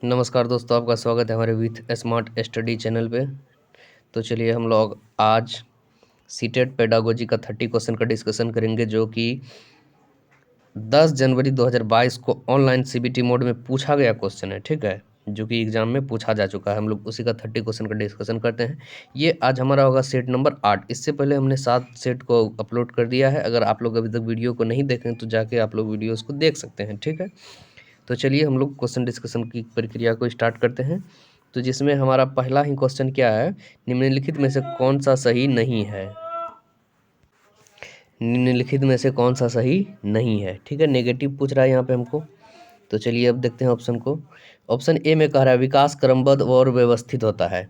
नमस्कार दोस्तों, आपका स्वागत है हमारे विथ स्मार्ट स्टडी चैनल पे। तो चलिए हम लोग आज सीटेट पेडागोजी का 30 क्वेश्चन का डिस्कशन करेंगे, जो कि 10 जनवरी 2022 को ऑनलाइन सीबीटी मोड में पूछा गया क्वेश्चन है। ठीक है, जो कि एग्जाम में पूछा जा चुका है। हम लोग उसी का 30 क्वेश्चन का डिस्कशन करते हैं। ये आज हमारा होगा सेट नंबर 8। इससे पहले हमने 7 सेट को अपलोड कर दिया है। अगर आप लोग अभी तक वीडियो को नहीं देखें तो जाके आप लोग वीडियोज़ को देख सकते हैं। ठीक है, तो चलिए हम लोग क्वेश्चन डिस्कशन की प्रक्रिया को स्टार्ट करते हैं। तो जिसमें हमारा पहला ही क्वेश्चन क्या है, निम्नलिखित में से कौन सा सही नहीं है। निम्नलिखित में से कौन सा सही नहीं है। ठीक है, नेगेटिव पूछ रहा है यहाँ पे हमको। तो चलिए अब देखते हैं ऑप्शन को। ऑप्शन ए में कह रहा है विकास क्रमबद्ध और व्यवस्थित होता है।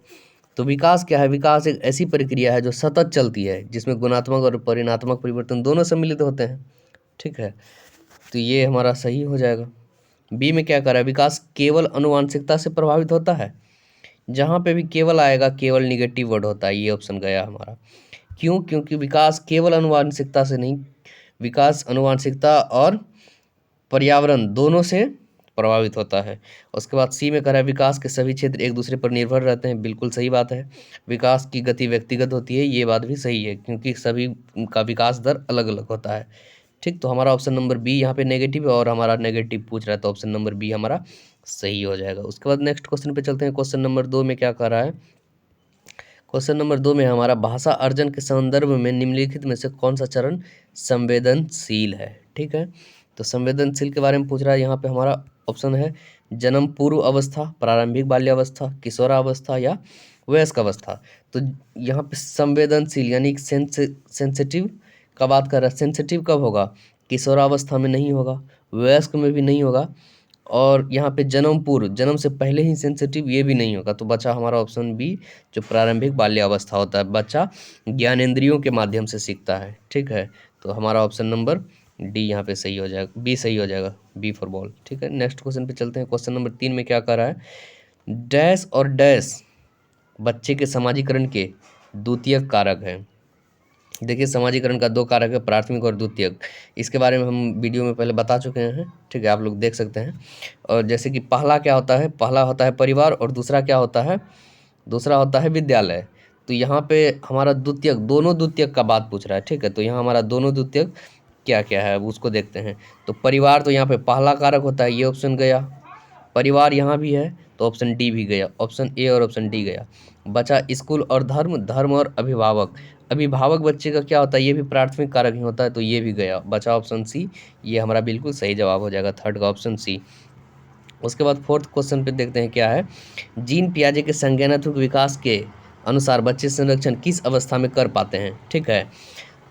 तो विकास क्या है? विकास एक ऐसी प्रक्रिया है जो सतत चलती है, जिसमें गुणात्मक और परिणात्मक परिवर्तन दोनों सम्मिलित होते हैं। ठीक है, तो ये हमारा सही हो जाएगा। बी में क्या कर रहा है, विकास केवल आनुवांशिकता से प्रभावित होता है। जहाँ पे भी केवल आएगा केवल निगेटिव वर्ड होता है। ये ऑप्शन गया हमारा। क्यों? क्योंकि विकास केवल आनुवांशिकता से नहीं, विकास आनुवांशिकता और पर्यावरण दोनों से प्रभावित होता है। उसके बाद सी में कह रहा है विकास के सभी क्षेत्र एक दूसरे पर निर्भर रहते हैं। बिल्कुल सही बात है। विकास की गति व्यक्तिगत होती है, ये बात भी सही है, क्योंकि सभी का विकास दर अलग अलग होता है। ठीक, तो हमारा ऑप्शन नंबर बी यहाँ पे नेगेटिव है, और हमारा नेगेटिव पूछ रहा है, तो ऑप्शन नंबर बी हमारा सही हो जाएगा। उसके बाद नेक्स्ट क्वेश्चन पे चलते हैं। क्वेश्चन नंबर 2 में क्या कह रहा है, क्वेश्चन नंबर 2 में हमारा भाषा अर्जन के संदर्भ में निम्नलिखित में से कौन सा चरण संवेदनशील है। ठीक है, तो संवेदनशील के बारे में पूछ रहा है। यहाँ पे हमारा ऑप्शन है जन्म पूर्व अवस्था, प्रारंभिक बाल्यावस्था, किशोरावस्था या वयस्क अवस्था। तो यहाँ पे संवेदनशील यानी सेंसिटिव का बात कर रहा है। सेंसिटिव कब होगा? किशोरावस्था में नहीं होगा, वयस्क में भी नहीं होगा, और यहाँ पे जन्म पूर्व, जन्म से पहले ही सेंसिटिव, ये भी नहीं होगा। तो बचा हमारा ऑप्शन बी, जो प्रारंभिक बाल्यावस्था होता है। बच्चा ज्ञानेंद्रियों के माध्यम से सीखता है। ठीक है, तो हमारा ऑप्शन नंबर डी यहाँ पे सही हो जाएगा, बी सही हो जाएगा, बी फॉर बॉल। ठीक है, नेक्स्ट क्वेश्चन पे चलते हैं। क्वेश्चन नंबर 3 में क्या कर रहा है, डैश और डैश बच्चे के समाजीकरण के द्वितीयक कारक हैं। देखिए, समाजीकरण का 2 कारक है, प्राथमिक और द्वितीयक। इसके बारे में हम वीडियो में पहले बता चुके हैं। ठीक है, आप लोग देख सकते हैं। और जैसे कि पहला क्या होता है, पहला होता है परिवार, और दूसरा क्या होता है, दूसरा होता है विद्यालय। तो यहाँ पे हमारा द्वितीयक, दोनों द्वितीयक का बात पूछ रहा है। ठीक है, तो यहाँ हमारा दोनों द्वितीयक क्या क्या है उसको देखते हैं। तो परिवार तो यहाँ पे पहला कारक होता है, ये ऑप्शन गया। परिवार यहाँ भी है, तो ऑप्शन डी भी गया, ऑप्शन ए और ऑप्शन डी गया। बचा स्कूल और धर्म, धर्म और अभिभावक। अभिभावक बच्चे का क्या होता है, ये भी प्राथमिक कारक ही होता है, तो ये भी गया। बचा ऑप्शन सी, ये हमारा बिल्कुल सही जवाब हो जाएगा, थर्ड का ऑप्शन सी। उसके बाद फोर्थ क्वेश्चन पे देखते हैं क्या है, जीन पियाजे के संज्ञानात्मक विकास के अनुसार बच्चे संरक्षण किस अवस्था में कर पाते हैं। ठीक है,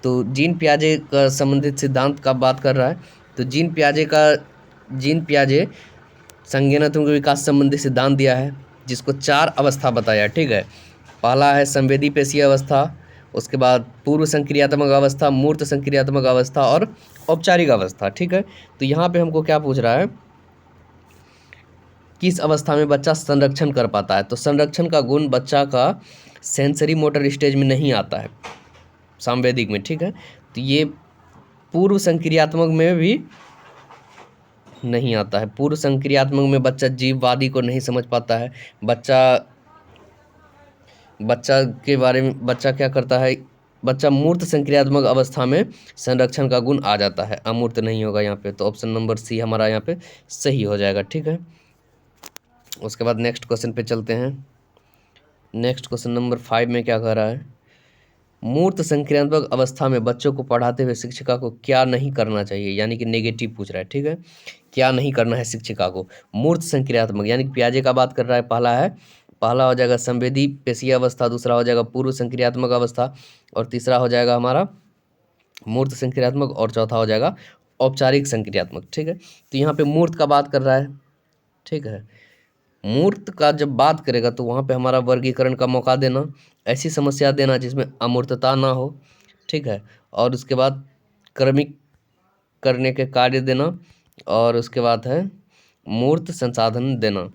तो जीन पियाजे का संबंधित सिद्धांत का बात कर रहा है। तो जीन पियाजे संज्ञानात्मक विकास संबंधी सिद्धांत दिया है, जिसको 4 अवस्था बताया। ठीक है, पहला है संवेदी पेशीय अवस्था, उसके बाद पूर्व संक्रियात्मक अवस्था, मूर्त संक्रियात्मक अवस्था और औपचारिक अवस्था। ठीक है, तो यहाँ पे हमको क्या पूछ रहा है, किस अवस्था में बच्चा संरक्षण कर पाता है। तो संरक्षण का गुण बच्चा का सेंसरी मोटर स्टेज में नहीं आता है, सांवेदिक में। ठीक है, तो ये पूर्व संक्रियात्मक में भी नहीं आता है। पूर्व संक्रियात्मक में बच्चा जीववादी को नहीं समझ पाता है। बच्चा के बारे में बच्चा क्या करता है, बच्चा मूर्त संक्रियात्मक अवस्था में संरक्षण का गुण आ जाता है, अमूर्त नहीं होगा यहाँ पे। तो ऑप्शन नंबर सी हमारा यहाँ पे सही हो जाएगा। ठीक है, उसके बाद नेक्स्ट क्वेश्चन पे चलते हैं। नेक्स्ट क्वेश्चन नंबर 5 में क्या कह रहा है, मूर्त संक्रियात्मक अवस्था में बच्चों को पढ़ाते हुए शिक्षिका को क्या नहीं करना चाहिए, यानी कि नेगेटिव पूछ रहा है। ठीक है, क्या नहीं करना है शिक्षिका को मूर्त संक्रियात्मक, यानी कि पियाजे का बात कर रहा है। पहला हो जाएगा संवेदी पेशीय अवस्था, दूसरा हो जाएगा पूर्व संक्रियात्मक अवस्था, और तीसरा हो जाएगा हमारा मूर्त संक्रियात्मक, और चौथा हो जाएगा औपचारिक संक्रियात्मक। ठीक है, तो यहाँ पे मूर्त का बात कर रहा है। ठीक है, मूर्त का जब बात करेगा तो वहाँ पे हमारा वर्गीकरण का मौका देना, ऐसी समस्या देना जिसमें अमूर्तता ना हो। ठीक है, और उसके बाद क्रमिक करने के कार्य देना, और उसके बाद है मूर्त संसाधन देना।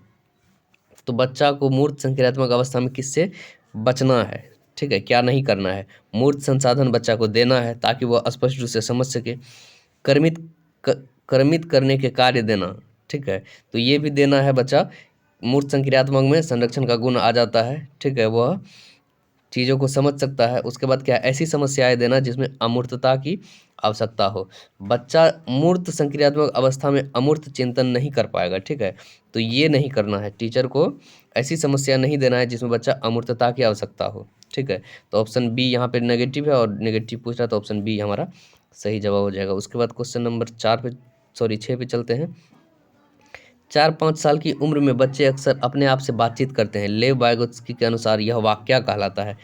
तो बच्चा को मूर्त संक्रियात्मक अवस्था में किससे बचना है। ठीक है, क्या नहीं करना है, मूर्त संसाधन बच्चा को देना है ताकि वह स्पष्ट रूप से समझ सके। कर्मित क, कर्मित करने के कार्य देना। ठीक है, तो ये भी देना है बच्चा, मूर्त संक्रियात्मक में संरक्षण का गुण आ जाता है, ठीक है, वह चीज़ों को समझ सकता है। उसके बाद क्या है, ऐसी समस्याएं देना जिसमें अमूर्तता की आवश्यकता हो। बच्चा मूर्त संक्रियात्मक अवस्था में अमूर्त चिंतन नहीं कर पाएगा, ठीक है, तो ये नहीं करना है। टीचर को ऐसी समस्या नहीं देना है जिसमें बच्चा अमूर्तता की आवश्यकता हो, ठीक है। तो ऑप्शन बी यहाँ पे नेगेटिव है और नेगेटिव पूछ रहा है, तो ऑप्शन बी हमारा सही जवाब हो जाएगा। उसके बाद क्वेश्चन नंबर 6 पे चलते हैं। 4-5 साल की उम्र में बच्चे अक्सर अपने आप से बातचीत करते हैं। लेव वाइगोत्स्की के अनुसार यह वाक्य क्या कहलाता है?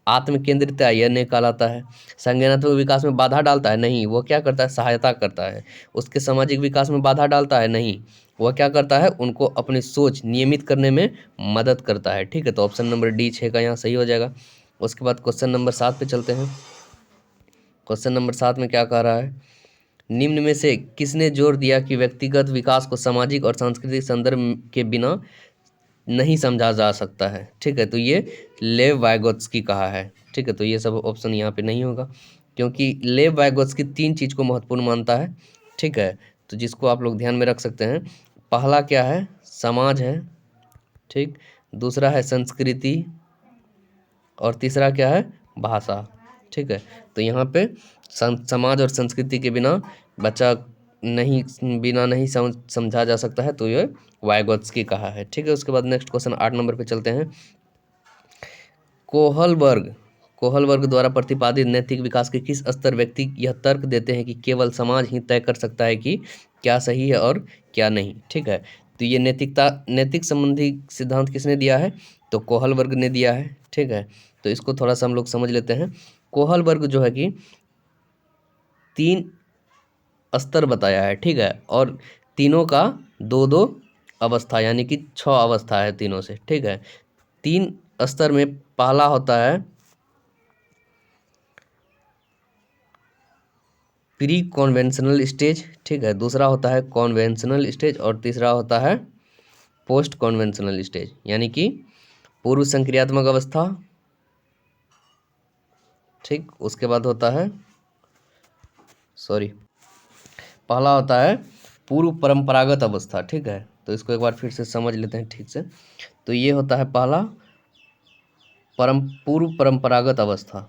आत्म केंद्रितता यह नहीं कहलाता है। संज्ञानात्मक विकास में बाधा डालता है? नहीं, वो क्या करता है? सहायता करता है। उसके सामाजिक विकास में बाधा डालता है? नहीं, वह क्या करता है? उनको अपनी सोच नियमित करने में मदद करता है, ठीक है। तो ऑप्शन नंबर डी 6 का यहाँ सही हो जाएगा। उसके बाद क्वेश्चन नंबर 7 पे चलते हैं। क्वेश्चन नंबर 7 में क्या कह रहा है? निम्न में से किसने जोर दिया कि व्यक्तिगत विकास को सामाजिक और सांस्कृतिक संदर्भ के बिना नहीं समझा जा सकता है, ठीक है। तो ये लेव वाइगोत्स्की कहा है, ठीक है। तो ये सब ऑप्शन यहाँ पे नहीं होगा, क्योंकि लेव वाइगोत्स्की 3 चीज़ को महत्वपूर्ण मानता है, ठीक है। तो जिसको आप लोग ध्यान में रख सकते हैं। पहला क्या है? समाज है, ठीक। दूसरा है संस्कृति और तीसरा क्या है? भाषा, ठीक है। तो यहाँ पे समाज और संस्कृति के बिना बच्चा नहीं समझा जा सकता है, तो ये वाइगोत्स्की कहा है, ठीक है। उसके बाद नेक्स्ट क्वेश्चन 8 नंबर पे चलते हैं। कोहलबर्ग द्वारा प्रतिपादित नैतिक विकास के किस स्तर व्यक्ति यह तर्क देते हैं कि केवल समाज ही तय कर सकता है कि क्या सही है और क्या नहीं, ठीक है। तो ये नैतिक संबंधी सिद्धांत किसने दिया है? तो कोहलबर्ग ने दिया है, ठीक है। तो इसको थोड़ा सा हम लोग समझ लेते हैं। कोहलबर्ग जो है कि 3 स्तर बताया है, ठीक है, और तीनों का 2-2 अवस्था, यानी कि 6 अवस्था है तीनों से, ठीक है। 3 स्तर में पहला होता है प्री कॉन्वेंशनल स्टेज, ठीक है। दूसरा होता है कॉन्वेंशनल स्टेज और तीसरा होता है पोस्ट कॉन्वेंशनल स्टेज, यानी कि पूर्व संक्रियात्मक अवस्था, ठीक। उसके बाद होता है पहला होता है पूर्व परंपरागत अवस्था, ठीक है। तो इसको एक बार फिर से समझ लेते हैं ठीक से। तो ये होता है पहला पूर्व परंपरागत अवस्था,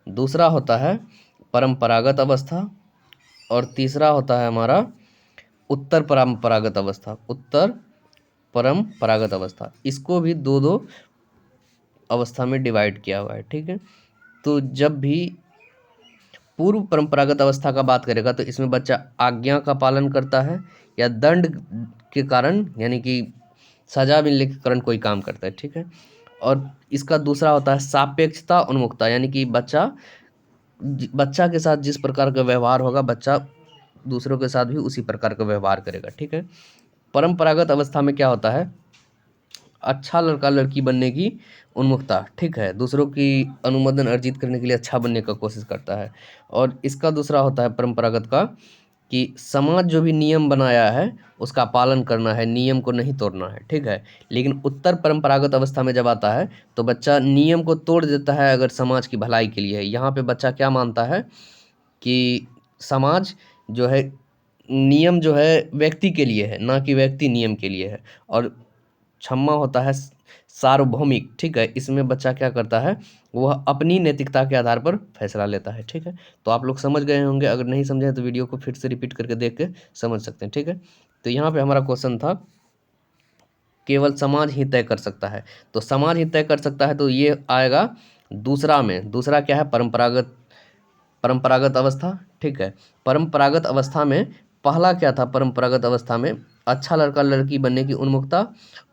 दूसरा होता है परंपरागत अवस्था और तीसरा होता है हमारा उत्तर परंपरागत अवस्था। इसको भी 2-2 अवस्था में डिवाइड किया हुआ है, ठीक है। तो जब भी पूर्व परंपरागत अवस्था का बात करेगा तो इसमें बच्चा आज्ञा का पालन करता है या दंड के कारण, यानी कि सजा मिलने के कारण कोई काम करता है, ठीक है। और इसका दूसरा होता है सापेक्षता उन्मुखता, यानी कि बच्चा के साथ जिस प्रकार का व्यवहार होगा बच्चा दूसरों के साथ भी उसी प्रकार का व्यवहार करेगा, ठीक है। परंपरागत अवस्था में क्या होता है? अच्छा लड़का लड़की बनने की उन्मुखता, ठीक है, दूसरों की अनुमोदन अर्जित करने के लिए अच्छा बनने का कोशिश करता है। और इसका दूसरा होता है परंपरागत का कि समाज जो भी नियम बनाया है उसका पालन करना है, नियम को नहीं तोड़ना है, ठीक है। लेकिन उत्तर परंपरागत अवस्था में जब आता है तो बच्चा नियम को तोड़ देता है अगर समाज की भलाई के लिए है। यहाँ पे बच्चा क्या मानता है कि समाज जो है, नियम जो है व्यक्ति के लिए है, ना कि व्यक्ति नियम के लिए है। और क्षमा होता है सार्वभौमिक, ठीक है। इसमें बच्चा क्या करता है? वह अपनी नैतिकता के आधार पर फैसला लेता है, ठीक है। तो आप लोग समझ गए होंगे, अगर नहीं समझे तो वीडियो को फिर से रिपीट करके देख के समझ सकते हैं, ठीक है। तो यहाँ पे हमारा क्वेश्चन था केवल समाज ही तय कर सकता है, तो समाज ही तय कर सकता है, तो ये आएगा दूसरा में। दूसरा क्या है? परंपरागत अवस्था, ठीक है। परंपरागत अवस्था में पहला क्या था? परंपरागत अवस्था में अच्छा लड़का लड़की बनने की उन्मुखता,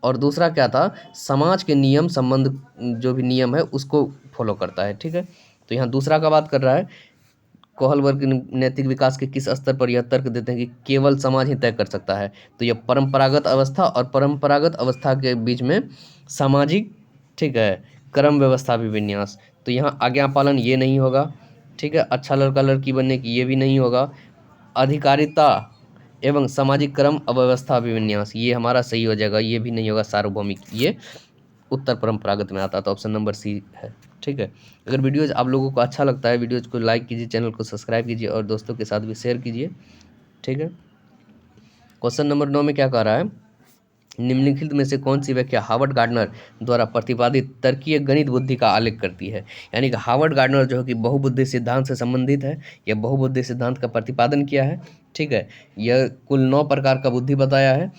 और दूसरा क्या था? समाज के नियम संबंध, जो भी नियम है उसको फॉलो करता है, ठीक है। तो यहाँ दूसरा का बात कर रहा है। कोहलबर्ग नैतिक विकास के किस स्तर पर यह तर्क देते हैं कि केवल समाज ही तय कर सकता है? तो यह परंपरागत अवस्था और परंपरागत अवस्था के बीच में सामाजिक, ठीक है, क्रम व्यवस्था भी विन्यास। तो यहाँ आज्ञा पालन ये नहीं होगा, ठीक है। अच्छा लड़का लड़की बनने की ये भी नहीं होगा। अधिकारिता एवं सामाजिक क्रम अव्यवस्था अभिविन्यास ये हमारा सही हो जाएगा, ये भी नहीं होगा। सार्वभौमिक ये उत्तर परंपरागत में आता है, तो ऑप्शन नंबर सी है, ठीक है। अगर वीडियोज आप लोगों को अच्छा लगता है, वीडियोज को लाइक कीजिए, चैनल को सब्सक्राइब कीजिए और दोस्तों के साथ भी शेयर कीजिए, ठीक है। क्वेश्चन नंबर 9 में क्या कह रहा है? निम्नलिखित में से कौन सी व्याख्या हार्वर्ड गार्डनर द्वारा प्रतिपादित तर्कीय गणित बुद्धि का आलेख करती है? यानी कि हार्वर्ड गार्डनर जो है कि बहुबुद्धि सिद्धांत से संबंधित है, यह बहुबुद्धि सिद्धांत का प्रतिपादन किया है। ठीक है, यह कुल 9 प्रकार का बुद्धि बताया है।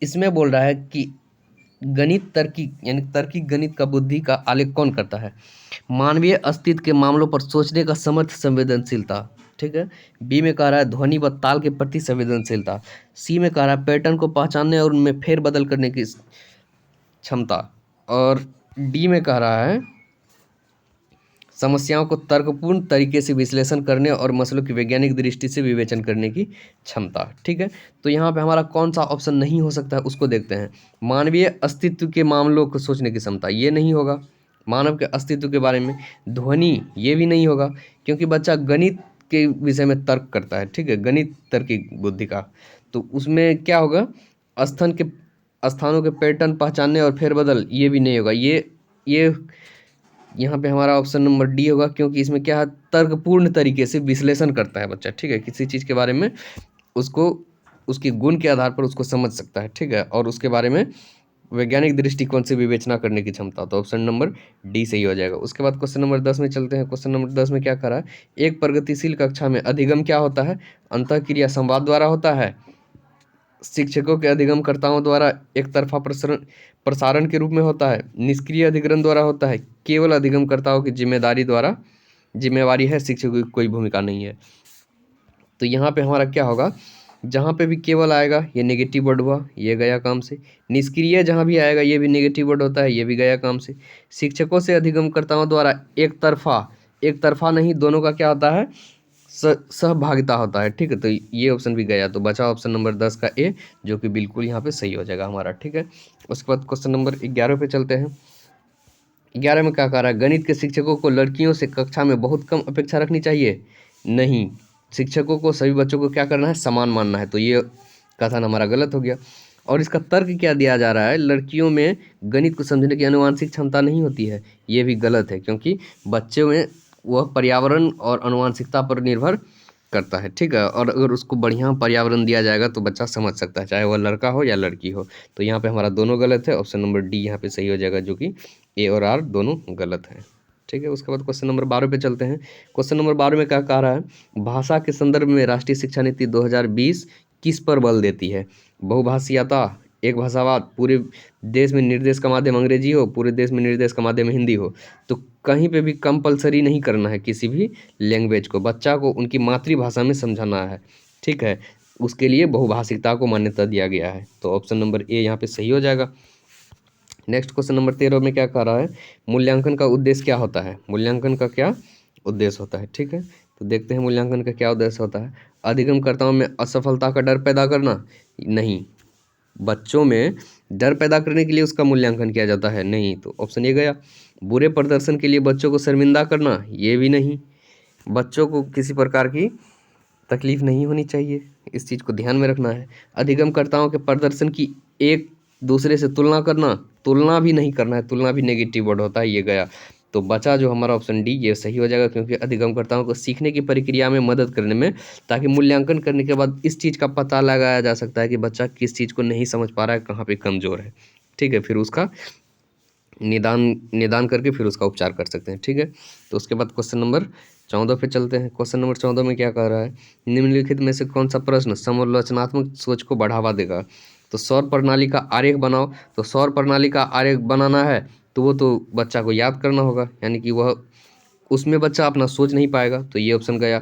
इसमें बोल रहा है कि गणित तार्किक यानी तार्किक गणित का बुद्धि का आलेख कौन करता है? मानवीय अस्तित्व के मामलों पर सोचने का समर्थ संवेदनशीलता। ठीक है, बी में कह रहा है ध्वनि व ताल के प्रति संवेदनशीलता। सी में कह रहा है पैटर्न को पहचानने और उनमें फेरबदल करने की क्षमता। और डी में कह रहा है समस्याओं को तर्कपूर्ण तरीके से विश्लेषण करने और मसलों की वैज्ञानिक दृष्टि से विवेचन करने की क्षमता। ठीक है, तो यहाँ पे हमारा कौन सा ऑप्शन नहीं हो सकता है उसको देखते हैं। मानवीय अस्तित्व के मामलों को सोचने की क्षमता, ये नहीं होगा। मानव के अस्तित्व के बारे में ध्वनि, ये भी नहीं होगा, क्योंकि बच्चा गणित के विषय में तर्क करता है। ठीक है, गणित तर्किक बुद्धि का, तो उसमें क्या होगा, स्थानों के पैटर्न पहचानने और फेरबदल, ये भी नहीं होगा। ये यहाँ पे हमारा ऑप्शन नंबर डी होगा, क्योंकि इसमें क्या है, तर्कपूर्ण तरीके से विश्लेषण करता है बच्चा। ठीक है, किसी चीज़ के बारे में उसको उसके गुण के आधार पर उसको समझ सकता है। ठीक है, और उसके बारे में वैज्ञानिक दृष्टिकोण से विवेचना करने की क्षमता। तो ऑप्शन नंबर डी सही हो जाएगा। उसके बाद क्वेश्चन नंबर 10 में चलते हैं। क्वेश्चन नंबर 10 में क्या करा है, एक प्रगतिशील कक्षा में अधिगम क्या होता है? अंतःक्रिया संवाद द्वारा होता है, शिक्षकों के अधिगमकर्ताओं द्वारा एक तरफा प्रसारण के रूप में होता है, निष्क्रिय अधिग्रहण द्वारा होता है, केवल अधिगमकर्ताओं की जिम्मेवारी है, शिक्षकों की कोई भूमिका नहीं है। तो यहाँ पे हमारा क्या होगा, जहाँ पे भी केवल आएगा ये नेगेटिव वर्ड हुआ, ये गया काम से। निष्क्रिय जहाँ भी आएगा ये भी नेगेटिव वर्ड होता है, ये भी गया काम से। शिक्षकों से अधिगमकर्ताओं द्वारा एक तरफा नहीं, दोनों का क्या होता है, सहभागिता होता है। ठीक है, तो ये ऑप्शन भी गया, तो बचा ऑप्शन नंबर 10 का ए, जो कि बिल्कुल यहाँ पे सही हो जाएगा हमारा। ठीक है, उसके बाद क्वेश्चन नंबर 11 पे चलते हैं। 11 में क्या कह रहा है, गणित के शिक्षकों को लड़कियों से कक्षा में बहुत कम अपेक्षा रखनी चाहिए? नहीं, शिक्षकों को सभी बच्चों को क्या करना है, समान मानना है। तो ये कथन हमारा गलत हो गया। और इसका तर्क क्या दिया जा रहा है, लड़कियों में गणित को समझने की अनुवांशिक क्षमता नहीं होती है, ये भी गलत है, क्योंकि बच्चों में वह पर्यावरण और अनुवांशिकता पर निर्भर करता है। ठीक है, और अगर उसको बढ़िया पर्यावरण दिया जाएगा तो बच्चा समझ सकता है, चाहे वह लड़का हो या लड़की हो। तो यहाँ पे हमारा दोनों गलत है, ऑप्शन नंबर डी यहाँ पे सही हो जाएगा, जो कि ए और आर दोनों गलत है। ठीक है, उसके बाद क्वेश्चन नंबर 12 पे चलते हैं। क्वेश्चन नंबर 12 में क्या कह रहा है, भाषा के संदर्भ में राष्ट्रीय शिक्षा नीति 2020 किस पर बल देती है? बहुभाषीयता, एक भाषावाद, पूरे देश में निर्देश का माध्यम अंग्रेजी हो, पूरे देश में निर्देश का माध्यम हिंदी हो। तो कहीं पे भी कंपलसरी नहीं करना है किसी भी लैंग्वेज को, बच्चा को उनकी मातृभाषा में समझाना है। ठीक है, उसके लिए बहुभाषिकता को मान्यता दिया गया है। तो ऑप्शन नंबर ए यहाँ पे सही हो जाएगा। नेक्स्ट क्वेश्चन नंबर 13 में क्या कह रहा है, मूल्यांकन का उद्देश्य क्या होता है? मूल्यांकन का क्या उद्देश्य होता है? ठीक है, तो देखते हैं मूल्यांकन का क्या उद्देश्य होता है। अधिगमकर्ताओं में असफलता का डर पैदा करना? नहीं, बच्चों में डर पैदा करने के लिए उसका मूल्यांकन किया जाता है? नहीं, तो ऑप्शन ए गया। बुरे प्रदर्शन के लिए बच्चों को शर्मिंदा करना? ये भी नहीं, बच्चों को किसी प्रकार की तकलीफ नहीं होनी चाहिए, इस चीज़ को ध्यान में रखना है। अधिगमकर्ताओं के प्रदर्शन की एक दूसरे से तुलना भी नहीं करना है, तुलना भी नेगेटिव वर्ड होता है, ये गया। तो बचा जो हमारा ऑप्शन डी, ये सही हो जाएगा, क्योंकि अधिगमकर्ताओं को सीखने की प्रक्रिया में मदद करने में, ताकि मूल्यांकन करने के बाद इस चीज़ का पता लगाया जा सकता है कि बच्चा किस चीज़ को नहीं समझ पा रहा है, कहाँ पे कमज़ोर है। ठीक है, फिर उसका निदान करके फिर उसका उपचार कर सकते हैं। ठीक है, तो उसके बाद क्वेश्चन नंबर 14 पे चलते हैं। क्वेश्चन नंबर 14 में क्या कह रहा है, निम्नलिखित में से कौन सा प्रश्न समालोचनात्मक सोच को बढ़ावा देगा? तो सौर प्रणाली का आरेख बनाओ। तो सौर प्रणाली का आरेख बनाना है तो वो तो बच्चा को याद करना होगा, यानी कि वह उसमें बच्चा अपना सोच नहीं पाएगा। तो ये ऑप्शन गया।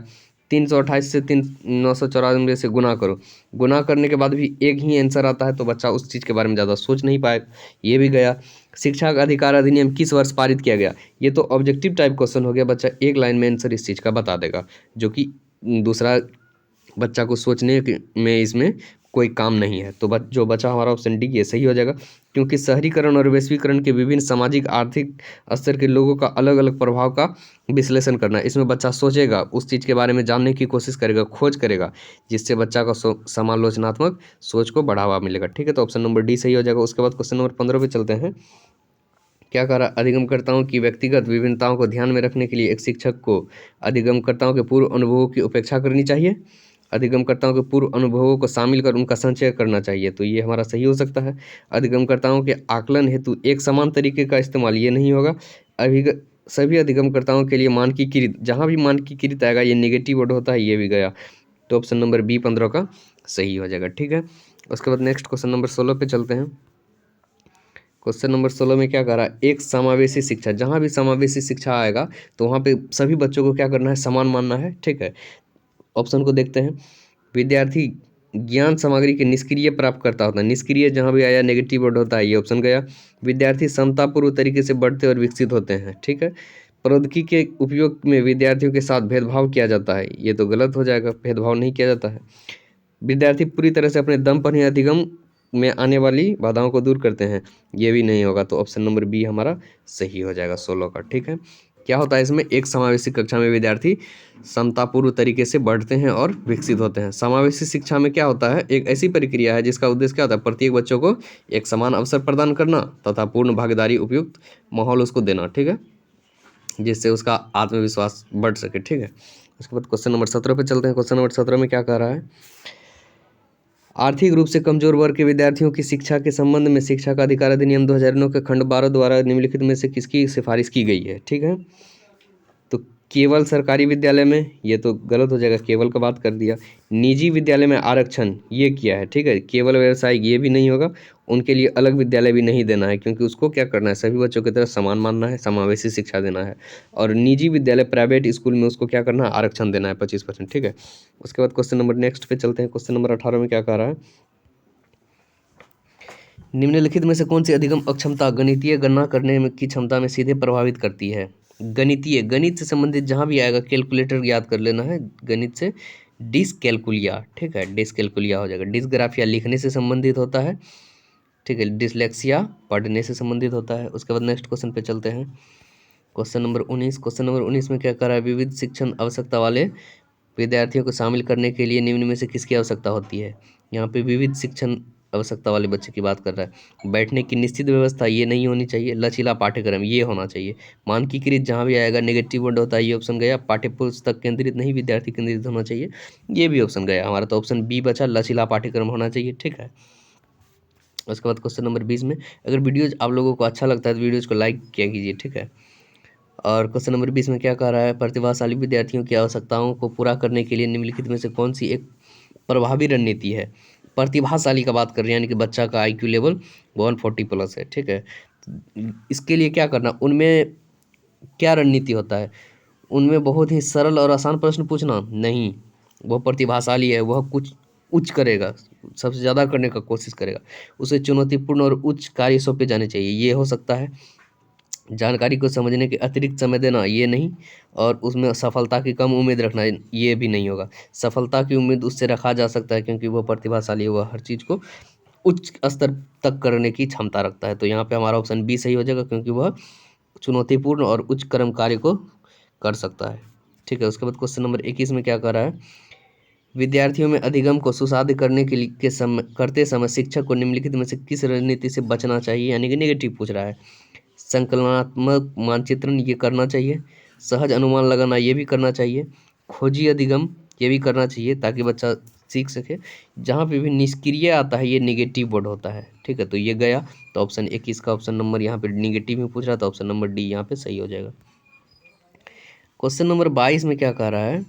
328 से 994 से गुना करो, गुना करने के बाद भी एक ही आंसर आता है, तो बच्चा उस चीज़ के बारे में ज़्यादा सोच नहीं पाएगा, ये भी गया। शिक्षा का अधिकार अधिनियम किस वर्ष पारित किया गया? ये तो ऑब्जेक्टिव टाइप क्वेश्चन हो गया, बच्चा एक लाइन में आंसर इस चीज़ का बता देगा, जो कि दूसरा बच्चा को सोचने में इसमें कोई काम नहीं है। तो जो बचा हमारा ऑप्शन डी, ये सही हो जाएगा, क्योंकि शहरीकरण और वैश्वीकरण के विभिन्न सामाजिक आर्थिक स्तर के लोगों का अलग अलग प्रभाव का विश्लेषण करना, इसमें बच्चा सोचेगा, उस चीज़ के बारे में जानने की कोशिश करेगा, खोज करेगा, जिससे बच्चा का समालोचनात्मक सोच को बढ़ावा मिलेगा। ठीक है, तो ऑप्शन नंबर डी सही हो जाएगा। उसके बाद क्वेश्चन नंबर 15 पे चलते हैं। क्या कह रहा, अधिगमकर्ताओं की व्यक्तिगत विभिन्नताओं को ध्यान में रखने के लिए एक शिक्षक को अधिगमकर्ताओं के पूर्व अनुभवों की उपेक्षा करनी चाहिए? अधिगमकर्ताओं के पूर्व अनुभवों को शामिल कर उनका संचय करना चाहिए, तो ये हमारा सही हो सकता है। अधिगमकर्ताओं के आकलन हेतु एक समान तरीके का इस्तेमाल, ये नहीं होगा। सभी अधिगमकर्ताओं के लिए मानकीकृत, जहाँ भी मानकीकृत आएगा ये नेगेटिव वर्ड होता है, ये भी गया। तो ऑप्शन नंबर बी 15 का सही हो जाएगा, ठीक है। उसके बाद नेक्स्ट क्वेश्चन नंबर 16 पे चलते हैं। क्वेश्चन नंबर 16 में क्या कह रहा है, एक समावेशी शिक्षा, जहाँ भी समावेशी शिक्षा आएगा तो वहाँ पे सभी बच्चों को क्या करना है, समान मानना है, ठीक है। ऑप्शन को देखते हैं। विद्यार्थी ज्ञान सामग्री के निष्क्रिय प्राप्त करता होता है, निष्क्रिय जहाँ भी आया नेगेटिव वर्ड होता है, ये ऑप्शन गया। विद्यार्थी समतापूर्व तरीके से बढ़ते और विकसित होते हैं, ठीक है। प्रौद्योगिकी के उपयोग में विद्यार्थियों के साथ भेदभाव किया जाता है, ये तो गलत हो जाएगा, भेदभाव नहीं किया जाता है। विद्यार्थी पूरी तरह से अपने दम पर ही अधिगम में आने वाली बाधाओं को दूर करते हैं, ये भी नहीं होगा। तो ऑप्शन नंबर बी हमारा सही हो जाएगा 16 का, ठीक है। क्या होता है इसमें, एक समावेशी कक्षा में विद्यार्थी समतापूर्व तरीके से बढ़ते हैं और विकसित होते हैं। समावेशी शिक्षा में क्या होता है, एक ऐसी प्रक्रिया है जिसका उद्देश्य क्या होता है, प्रत्येक बच्चों को एक समान अवसर प्रदान करना तथा पूर्ण भागीदारी उपयुक्त माहौल उसको देना, ठीक है, जिससे उसका आत्मविश्वास बढ़ सके, ठीक है। उसके बाद क्वेश्चन नंबर 17 पे चलते हैं। क्वेश्चन नंबर 17 में क्या कह रहा है, आर्थिक रूप से कमजोर वर्ग के विद्यार्थियों की शिक्षा के संबंध में शिक्षा का अधिकार अधिनियम 2009 के खंड 12 द्वारा निम्नलिखित में से किसकी सिफारिश की गई है, ठीक है। तो केवल सरकारी विद्यालय में, ये तो गलत हो जाएगा, केवल का बात कर दिया। निजी विद्यालय में आरक्षण ये किया है, ठीक है। केवल व्यवसायिक ये भी नहीं होगा, उनके लिए अलग विद्यालय भी नहीं देना है, क्योंकि उसको क्या करना है, सभी बच्चों की तरह समान मानना है, समावेशी शिक्षा देना है। और निजी विद्यालय प्राइवेट स्कूल में उसको क्या करना है, आरक्षण देना है 25%, ठीक है। उसके बाद क्वेश्चन नंबर नेक्स्ट पे चलते हैं। क्वेश्चन नंबर 18 में क्या कह रहा है, निम्नलिखित में से कौन सी अधिगम अक्षमता गणितीय गणना करने की क्षमता में सीधे प्रभावित करती है। गणितीय, गणित से संबंधित जहाँ भी आएगा कैलकुलेटर याद कर लेना है, गणित से डिसकैलकुलिया, ठीक है, डिसकैलकुलिया हो जाएगा। डिसग्राफिया लिखने से संबंधित होता है, ठीक है। डिसलेक्सिया पढ़ने से संबंधित होता है। उसके बाद नेक्स्ट क्वेश्चन पे चलते हैं। Question number 19। क्वेश्चन नंबर 19 में क्या कर रहा है, विविध शिक्षण आवश्यकता वाले विद्यार्थियों को शामिल करने के लिए निम्न में से किसकी आवश्यकता होती है। यहाँ पे विविध शिक्षण आवश्यकता वाले बच्चे की बात कर रहा है। बैठने की निश्चित व्यवस्था ये नहीं होनी चाहिए, लचीला पाठ्यक्रम ये होना चाहिए। मानकीकृत जहाँ भी आएगा नेगेटिव वर्ड होता है, ये ऑप्शन गया। पाठ्य पुस्तक केंद्रित नहीं, विद्यार्थी केंद्रित होना चाहिए, ये भी ऑप्शन गया हमारा। तो ऑप्शन बी बचा, लचीला पाठ्यक्रम होना चाहिए, ठीक है। उसके बाद क्वेश्चन नंबर 20 में, अगर वीडियोज आप लोगों को अच्छा लगता है तो वीडियोज को लाइक किया कीजिए, ठीक है। और क्वेश्चन नंबर 20 में क्या कह रहा है, प्रतिभाशाली विद्यार्थियों की आवश्यकताओं को पूरा करने के लिए निम्नलिखित में से कौन सी एक प्रभावी रणनीति है। प्रतिभाशाली का बात कर रहे हैं, यानी कि बच्चा का IQ लेवल 140 प्लस है, ठीक है। इसके लिए क्या करना, उनमें क्या रणनीति होता है, उनमें बहुत ही सरल और आसान प्रश्न पूछना नहीं। वह प्रतिभाशाली है, वह कुछ उच्च करेगा, सबसे ज़्यादा करने का कोशिश करेगा। उसे चुनौतीपूर्ण और उच्च कार्य सौंपे जाने चाहिए, ये हो सकता है। जानकारी को समझने के अतिरिक्त समय देना, ये नहीं। और उसमें सफलता की कम उम्मीद रखना, ये भी नहीं होगा। सफलता की उम्मीद उससे रखा जा सकता है क्योंकि वह प्रतिभाशाली है, वह हर चीज़ को उच्च स्तर तक करने की क्षमता रखता है। तो यहाँ पे हमारा ऑप्शन बी सही हो जाएगा, क्योंकि वह चुनौतीपूर्ण और उच्च क्रम कार्य को कर सकता है, ठीक है। उसके बाद क्वेश्चन नंबर 21 में क्या कर रहा है, विद्यार्थियों में अधिगम को सुसाध्य करने के लिए करते समय शिक्षक को निम्नलिखित में से किस रणनीति से बचना चाहिए, यानी कि नेगेटिव पूछ रहा है। संकलनात्मक मानचित्रण ये करना चाहिए, सहज अनुमान लगाना ये भी करना चाहिए, खोजी अधिगम ये भी करना चाहिए ताकि बच्चा सीख सके। जहाँ पे भी निष्क्रिय आता है ये नेगेटिव वर्ड होता है, ठीक है। तो ये गया। तो ऑप्शन 21 का ऑप्शन नंबर यहाँ पे नेगेटिव में पूछ रहा था, ऑप्शन नंबर डी यहाँ पे सही हो जाएगा। क्वेश्चन नंबर 22 में क्या कह रहा है,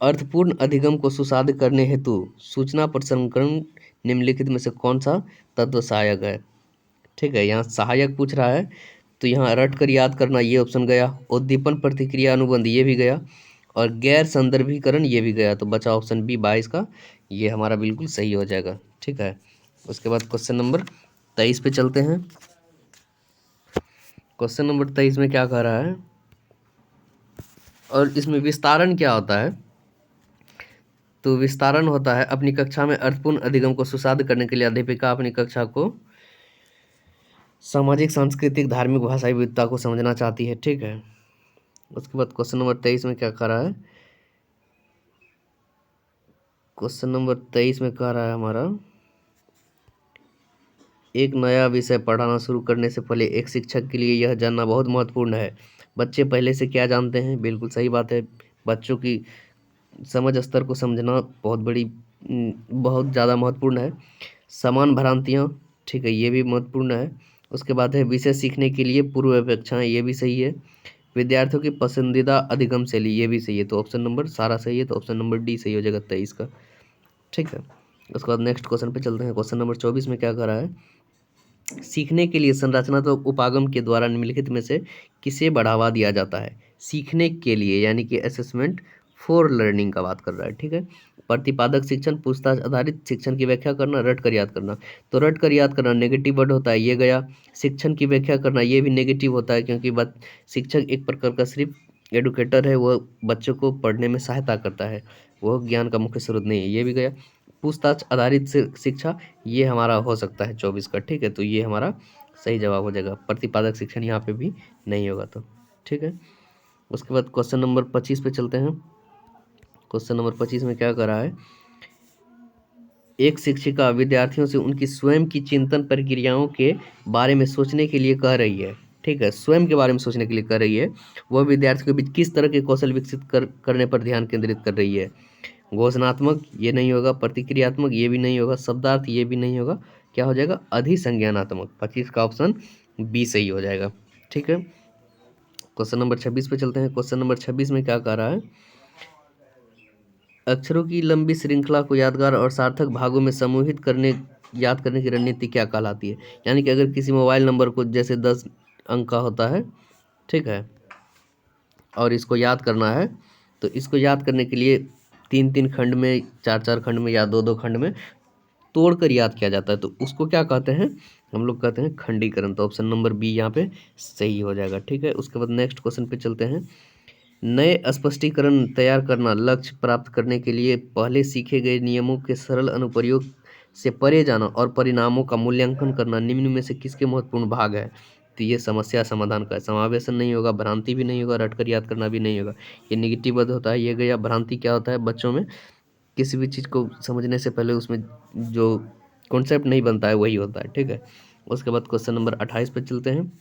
अर्थपूर्ण अधिगम को सुसाध्य करने हेतु सूचना प्रसंस्करण निम्नलिखित में से कौन सा तत्व सहायक है, ठीक है। यहाँ सहायक पूछ रहा है, तो यहाँ रट कर याद करना ये ऑप्शन गया। उद्दीपन प्रतिक्रिया अनुबंध ये भी गया, और गैर संदर्भीकरण ये भी गया। तो बचा ऑप्शन बी 22 का, ये हमारा बिल्कुल सही हो जाएगा, ठीक है। उसके बाद क्वेश्चन नंबर 23 पे चलते हैं। क्वेश्चन नंबर 23 में क्या कह रहा है, और इसमें विस्तारण क्या होता है। तो विस्तारण होता है, अपनी कक्षा में अर्थपूर्ण अधिगम को सुसाध्य करने के लिए अध्यापिका अपनी कक्षा को सामाजिक, सांस्कृतिक, धार्मिक, भाषाई विविधता को समझना चाहती है, ठीक है। उसके बाद क्वेश्चन नंबर 23 में क्या कह रहा है, क्वेश्चन नंबर 23 में कह रहा है हमारा, एक नया विषय पढ़ाना शुरू करने से पहले एक शिक्षक के लिए यह जानना बहुत महत्वपूर्ण है, बच्चे पहले से क्या जानते हैं। बिल्कुल सही बात है, बच्चों की समझ स्तर को समझना बहुत ज़्यादा महत्वपूर्ण है। समान भ्रांतियाँ, ठीक है, ये भी महत्वपूर्ण है। उसके बाद है विषय सीखने के लिए पूर्व अपेक्षाएँ, ये भी सही है। विद्यार्थियों की पसंदीदा अधिगम शैली, ये भी सही है। तो ऑप्शन नंबर सारा सही है, तो ऑप्शन नंबर डी सही हो जाएगा 23 का, ठीक है। उसके बाद नेक्स्ट क्वेश्चन पे चलते हैं। क्वेश्चन नंबर 24 में क्या कह रहा है, सीखने के लिए संरचनात्मक उपागम के द्वारा निम्नलिखित में से किसे बढ़ावा दिया जाता है। सीखने के लिए यानी कि असेसमेंट फॉर लर्निंग का बात कर रहा है, ठीक है। प्रतिपादक शिक्षण, पूछताछ आधारित शिक्षण की व्याख्या करना, रट कर याद करना। तो रट कर याद करना नेगेटिव वर्ड होता है, ये गया। शिक्षण की व्याख्या करना ये भी नेगेटिव होता है, क्योंकि शिक्षक एक प्रकार का सिर्फ एडुकेटर है, वह बच्चों को पढ़ने में सहायता करता है, वह ज्ञान का मुख्य स्रोत नहीं है, ये भी गया। पूछताछ आधारित शिक्षा, ये हमारा हो सकता है 24 का, ठीक है। तो ये हमारा सही जवाब हो जाएगा। प्रतिपादक शिक्षण यहाँ पे भी नहीं होगा, तो ठीक है। उसके बाद क्वेश्चन नंबर 25 पे चलते हैं। क्वेश्चन नंबर 25 में क्या कर रहा है, एक शिक्षिका विद्यार्थियों से उनकी स्वयं की चिंतन प्रक्रियाओं के बारे में सोचने के लिए कह रही है, ठीक है, स्वयं के बारे में सोचने के लिए कह रही है। वह विद्यार्थियों के बीच किस तरह के कौशल विकसित करने पर ध्यान केंद्रित कर रही है। घोषणात्मक, ये नहीं होगा। प्रतिक्रियात्मक, ये भी नहीं होगा। शब्दार्थ, ये भी नहीं होगा। क्या हो जाएगा, अधिसंज्ञानात्मक। 25 का ऑप्शन बी सही हो जाएगा, ठीक है। क्वेश्चन नंबर 26 पे चलते हैं। क्वेश्चन नंबर 26 में क्या कह रहा है, अक्षरों की लंबी श्रृंखला को यादगार और सार्थक भागों में समूहित करने याद करने की रणनीति क्या कहलाती है। यानी कि अगर किसी मोबाइल नंबर को जैसे 10 अंक का होता है, ठीक है, और इसको याद करना है, तो इसको याद करने के लिए 3-3 खंड में, 4-4 खंड में या 2-2 खंड में तोड़कर याद किया जाता है। तो उसको क्या कहते हैं, हम लोग कहते हैं खंडीकरण। तो ऑप्शन नंबर बी यहाँ पे सही हो जाएगा, ठीक है। उसके बाद नेक्स्ट क्वेश्चन पे चलते हैं। नए स्पष्टीकरण तैयार करना, लक्ष्य प्राप्त करने के लिए पहले सीखे गए नियमों के सरल अनुप्रयोग से परे जाना और परिणामों का मूल्यांकन करना निम्न में से किसके महत्वपूर्ण भाग है। तो ये समस्या समाधान का है। समावेशन नहीं होगा, भ्रांति भी नहीं होगा, रटकर याद करना भी नहीं होगा। ये नेगेटिव वर्ड होता है, ये गया। भ्रांति क्या होता है, बच्चों में किसी भी चीज़ को समझने से पहले उसमें जो कॉन्सेप्ट नहीं बनता है वही होता है, ठीक है। उसके बाद क्वेश्चन नंबर 28 पे चलते हैं।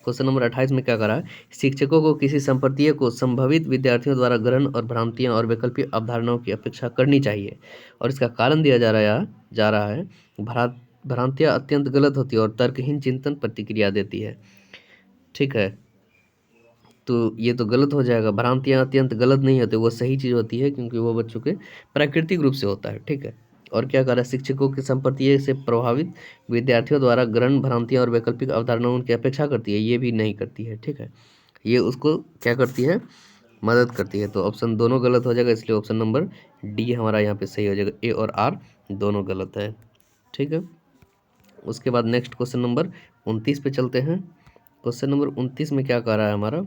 क्वेश्चन नंबर 28 में क्या करा है, शिक्षकों को किसी संप्रतीय को संभावित विद्यार्थियों द्वारा ग्रहण और भ्रांतियां और वैकल्पिक अवधारणाओं की अपेक्षा करनी चाहिए, और इसका कारण दिया जा रहा है भ्रांतियां अत्यंत गलत होती है और तर्कहीन चिंतन प्रतिक्रिया देती है, ठीक है। तो ये तो गलत हो जाएगा। भ्रांतियां अत्यंत गलत नहीं होती, वो सही चीज़ होती है, क्योंकि वो बच्चों के प्राकृतिक रूप से होता है, ठीक है। और क्या कह रहा है, शिक्षकों की संपत्ति से प्रभावित विद्यार्थियों द्वारा ग्रहण भ्रांतियां और वैकल्पिक अवधारणाओं की अपेक्षा करती है, ये भी नहीं करती है, ठीक है। ये उसको क्या करती है, मदद करती है। तो ऑप्शन दोनों गलत हो जाएगा, इसलिए ऑप्शन नंबर डी हमारा यहाँ पे सही हो जाएगा। ए और आर दोनों गलत है, ठीक है। उसके बाद नेक्स्ट क्वेश्चन नंबर 29 पे चलते हैं। क्वेश्चन नंबर 29 में क्या कह रहा है हमारा,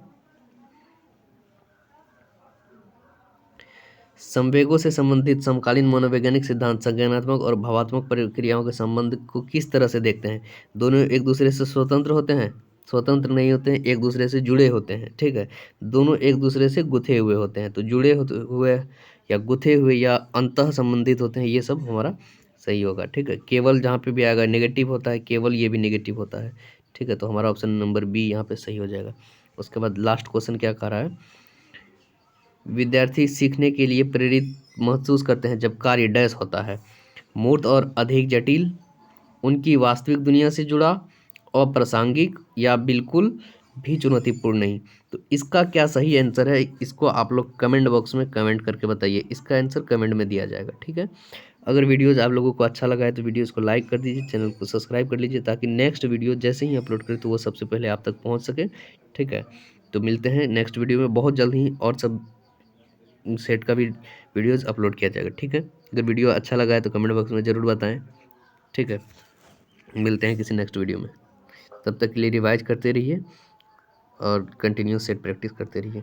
संवेगों से संबंधित समकालीन मनोवैज्ञानिक सिद्धांत संज्ञानात्मक और भावात्मक प्रक्रियाओं के संबंध को किस तरह से देखते हैं। दोनों एक दूसरे से स्वतंत्र होते हैं, स्वतंत्र नहीं होते हैं, एक दूसरे से जुड़े होते हैं, ठीक है। दोनों एक दूसरे से गुथे हुए होते हैं। तो जुड़े हुए या गुथे हुए या अंतः संबंधित होते हैं, ये सब हमारा सही होगा, ठीक है। केवल जहाँ पे भी आएगा नेगेटिव होता है, केवल ये भी नेगेटिव होता है, ठीक है। तो हमारा ऑप्शन नंबर बी यहाँ पे सही हो जाएगा। उसके बाद लास्ट क्वेश्चन क्या कह रहा है, विद्यार्थी सीखने के लिए प्रेरित महसूस करते हैं जब कार्य डैश होता है, मूर्त और अधिक जटिल, उनकी वास्तविक दुनिया से जुड़ा, अप्रासंगिक, या बिल्कुल भी चुनौतीपूर्ण नहीं। तो इसका क्या सही आंसर है, इसको आप लोग कमेंट बॉक्स में कमेंट करके बताइए। इसका आंसर कमेंट में दिया जाएगा, ठीक है। अगर वीडियोज़ आप लोगों को अच्छा लगा है तो वीडियोज़ को लाइक कर दीजिए, चैनल को सब्सक्राइब कर लीजिए, ताकि नेक्स्ट वीडियो जैसे ही अपलोड करें तो वो सबसे पहले आप तक पहुंच सके, ठीक है। तो मिलते हैं नेक्स्ट वीडियो में बहुत जल्द ही, और सब सेट का भी वीडियोस अपलोड किया जाएगा, ठीक है। अगर वीडियो अच्छा लगा है तो कमेंट बॉक्स में ज़रूर बताएं, ठीक है। मिलते हैं किसी नेक्स्ट वीडियो में, तब तक के लिए रिवाइज करते रहिए और कंटिन्यू सेट प्रैक्टिस करते रहिए।